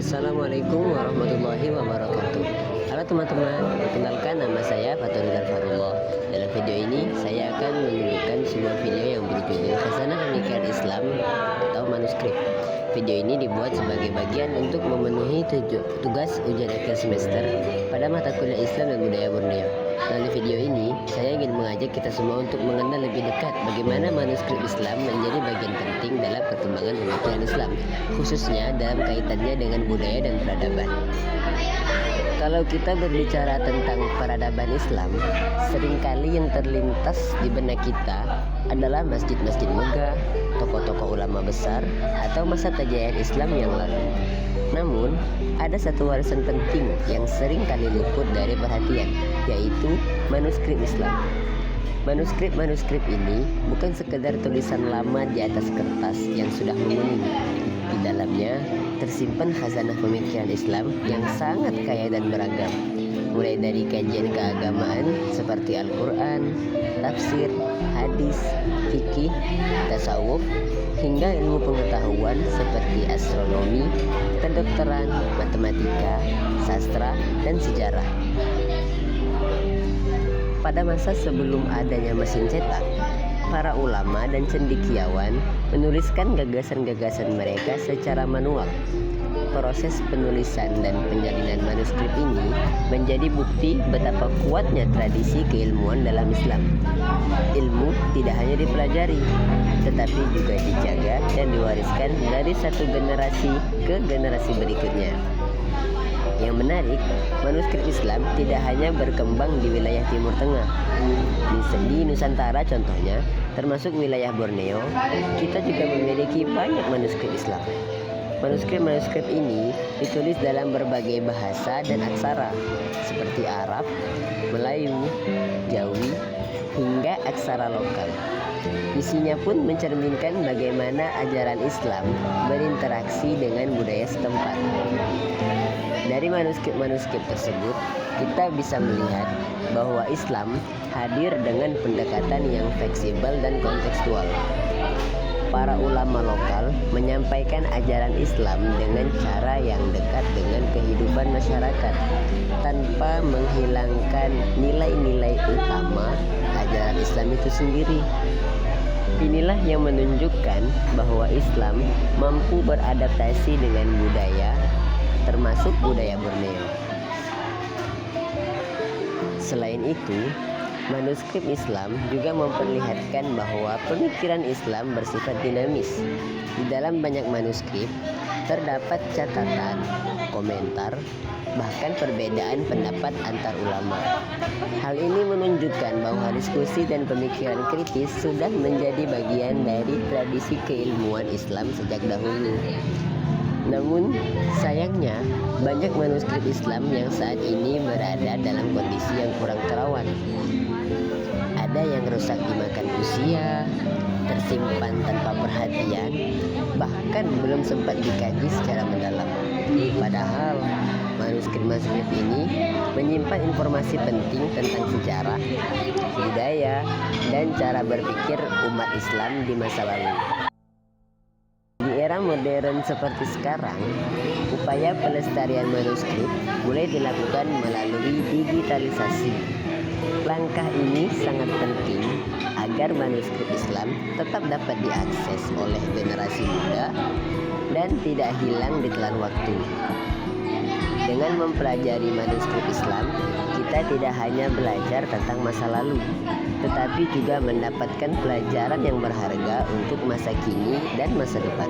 Assalamualaikum warahmatullahi wabarakatuh. Halo teman-teman, perkenalkan nama saya Fatur Farullah. Dalam video ini saya akan menunjukkan sebuah video yang berjudul Khazanah Pemikiran Islam atau manuskrip. Video ini dibuat sebagai bagian untuk memenuhi tugas ujian akhir semester pada mata kuliah Islam dan Budaya Borneo. Dalam video ini, saya ingin mengajak kita semua untuk mengenal lebih dekat bagaimana manuskrip Islam menjadi bagian penting dalam perkembangan pemikiran Islam, khususnya dalam kaitannya dengan budaya dan peradaban. Kalau kita berbicara tentang peradaban Islam, seringkali yang terlintas di benak kita adalah masjid-masjid megah, tokoh-tokoh ulama besar, atau masa kejayaan Islam yang lalu. Namun, ada satu warisan penting yang sering kali luput dari perhatian, yaitu manuskrip Islam. Manuskrip ini bukan sekedar tulisan lama di atas kertas yang sudah menguning. Di dalamnya tersimpan khazanah pemikiran Islam yang sangat kaya dan beragam, mulai dari kajian keagamaan seperti Al-Quran, tafsir, hadis, fikih, tasawuf, hingga ilmu pengetahuan seperti astronomi, kedokteran, matematika, sastra, dan sejarah. Pada masa sebelum adanya mesin cetak, para ulama dan cendekiawan menuliskan gagasan-gagasan mereka secara manual. Proses penulisan dan penyalinan manuskrip ini menjadi bukti betapa kuatnya tradisi keilmuan dalam Islam. Ilmu tidak hanya dipelajari, tetapi juga dijaga dan diwariskan dari satu generasi ke generasi berikutnya. Yang menarik, manuskrip Islam tidak hanya berkembang di wilayah Timur Tengah. Di Nusantara contohnya, termasuk wilayah Borneo, kita juga memiliki banyak manuskrip Islam. Manuskrip ini ditulis dalam berbagai bahasa dan aksara, seperti Arab, Melayu, Jawi, hingga aksara lokal. Isinya pun mencerminkan bagaimana ajaran Islam berinteraksi dengan budaya setempat. Dari manuskrip tersebut, kita bisa melihat bahwa Islam hadir dengan pendekatan yang fleksibel dan kontekstual. Para ulama lokal menyampaikan ajaran Islam dengan cara yang dekat dengan kehidupan masyarakat, tanpa menghilangkan nilai-nilai utama ajaran Islam itu sendiri. Inilah yang menunjukkan bahwa Islam mampu beradaptasi dengan budaya, termasuk budaya Borneo. Selain itu, manuskrip Islam juga memperlihatkan bahwa pemikiran Islam bersifat dinamis. Di dalam banyak manuskrip terdapat catatan, komentar, bahkan perbedaan pendapat antar ulama. Hal ini menunjukkan bahwa diskusi dan pemikiran kritis sudah menjadi bagian dari tradisi keilmuan Islam sejak dahulu. Namun, sayangnya, banyak manuskrip Islam yang saat ini berada dalam kondisi yang kurang terawat. Ada yang rusak dimakan usia, tersimpan tanpa perhatian, bahkan belum sempat dikaji secara mendalam. Padahal, manuskrip ini menyimpan informasi penting tentang sejarah, budaya, dan cara berpikir umat Islam di masa lalu. Di era modern seperti sekarang, upaya pelestarian manuskrip mulai dilakukan melalui digitalisasi. Langkah ini sangat penting agar manuskrip Islam tetap dapat diakses oleh generasi muda dan tidak hilang di telan waktu. Dengan mempelajari manuskrip Islam, kita tidak hanya belajar tentang masa lalu, tetapi juga mendapatkan pelajaran yang berharga untuk masa kini dan masa depan.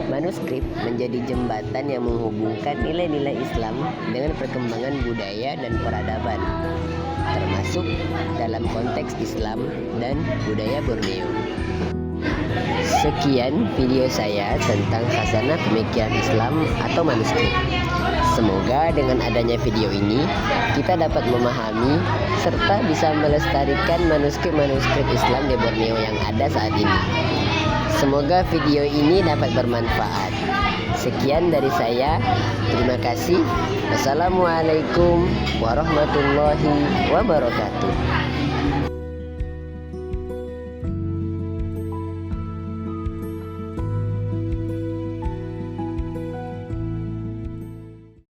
Manuskrip menjadi jembatan yang menghubungkan nilai-nilai Islam dengan perkembangan budaya dan peradaban, termasuk dalam konteks Islam dan budaya Borneo. Sekian video saya tentang khazanah pemikiran Islam atau manuskrip. Semoga dengan adanya video ini kita dapat memahami serta bisa melestarikan manuskrip Islam di Borneo yang ada saat ini. Semoga video ini dapat bermanfaat. Sekian dari saya. Terima kasih. Wassalamualaikum warahmatullahi wabarakatuh.